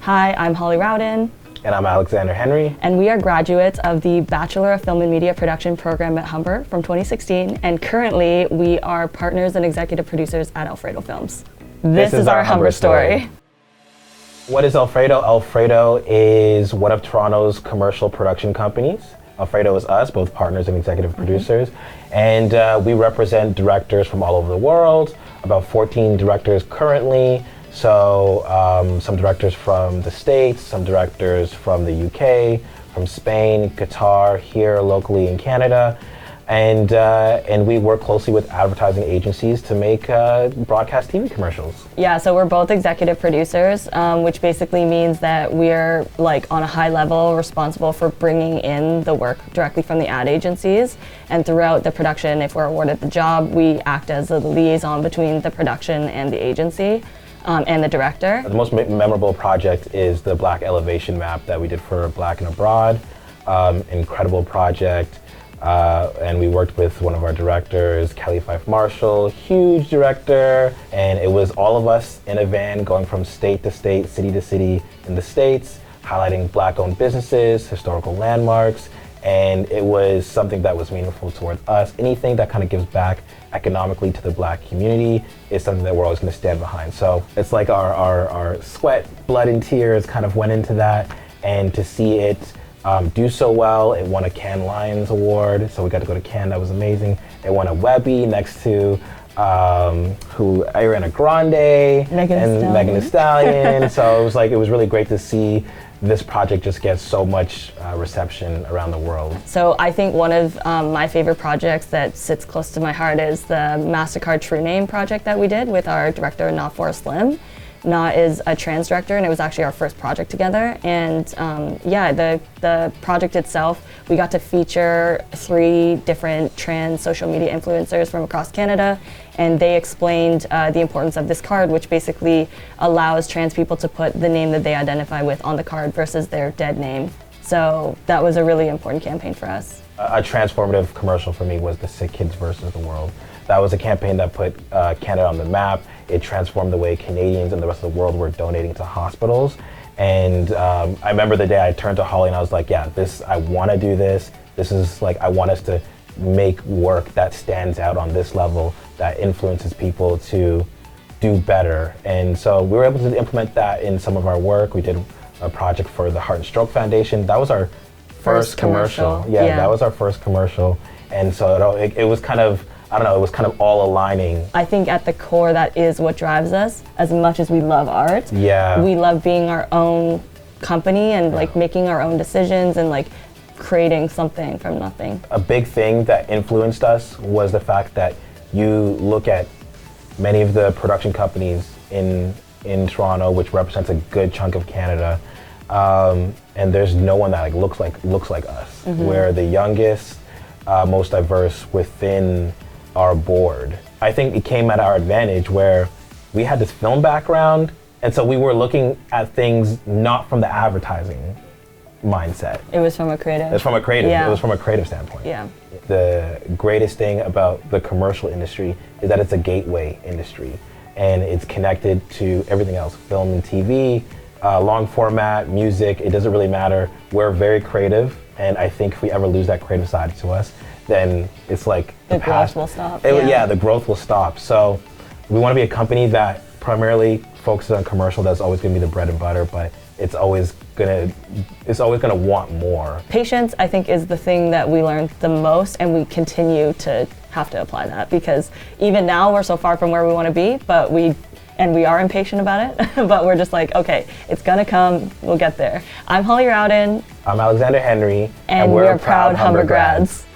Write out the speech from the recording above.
Hi, I'm Holly Rowden. And I'm Alexander Henry. And we are graduates of the Bachelor of Film and Media Production program at Humber from 2016. And currently, we are partners and executive producers at Alfredo Films. This is our Humber story. What is Alfredo? Alfredo is one of Toronto's commercial production companies. Alfredo is us, both partners and executive producers. And we represent directors from all over the world, about 14 directors currently. So some directors from the States, some directors from the UK, from Spain, Qatar, here locally in Canada. And we work closely with advertising agencies to make broadcast TV commercials. Yeah, so we're both executive producers, which basically means that we're on a high level responsible for bringing in the work directly from the ad agencies. And throughout the production, if we're awarded the job, we act as a liaison between the production and the agency. And the director. The most memorable project is the Black Elevation map that we did for Black and Abroad. Incredible project. And we worked with one of our directors, Kelly Fife Marshall, huge director. And it was all of us in a van going from state to state, city to city in the States, highlighting Black-owned businesses, historical landmarks. And it was something that was meaningful towards us. Anything that kind of gives back economically to the Black community is something that we're always going to stand behind. So it's like our sweat, blood, and tears kind of went into that. And to see it do so well, it won a Cannes Lions Award. So we got to go to Cannes, that was amazing. It won a Webby next to Ariana Grande and Megan Thee Stallion. So it was really great to see this project just gets so much reception around the world. So I think one of my favorite projects that sits close to my heart is the MasterCard True Name project that we did with our director, Na Forrest Lim. Na is a trans director, and it was actually our first project together. And the project itself, we got to feature 3 different trans social media influencers from across Canada, and they explained the importance of this card, which basically allows trans people to put the name that they identify with on the card versus their dead name. So that was a really important campaign for us. A transformative commercial for me was the Sick Kids versus the World. That was a campaign that put Canada on the map. It transformed the way Canadians and the rest of the world were donating to hospitals. And I remember the day I turned to Holly and I was like, yeah, I want to do this. This is I want us to make work that stands out on this level, that influences people to do better. And so we were able to implement that in some of our work. We did a project for the Heart and Stroke Foundation. That was our first commercial. Yeah, that was our first commercial. And so it was kind of, it was kind of all aligning. I think at the core, that is what drives us. As much as we love art, we love being our own company and making our own decisions and creating something from nothing. A big thing that influenced us was the fact that you look at many of the production companies in Toronto, which represents a good chunk of Canada, and there's no one that looks like us. Mm-hmm. We're the youngest, most diverse within our board. I think it came at our advantage where we had this film background, and so we were looking at things not from the advertising mindset. It was from a creative. It was from a creative. Yeah. It was from a creative standpoint. Yeah. The greatest thing about the commercial industry is that it's a gateway industry, and it's connected to everything else: film and TV, long format, music. It doesn't really matter. We're very creative, and I think if we ever lose that creative side to us, then it's the growth will stop. The growth will stop. So we want to be a company that primarily focuses on commercial. That's always going to be the bread and butter, but it's always gonna want more. Patience, I think, is the thing that we learned the most, and we continue to have to apply that because even now we're so far from where we want to be, but we are impatient about it, but we're just okay, it's gonna come, we'll get there. I'm Holly Rowden. I'm Alexander Henry. And we're proud Humber grads.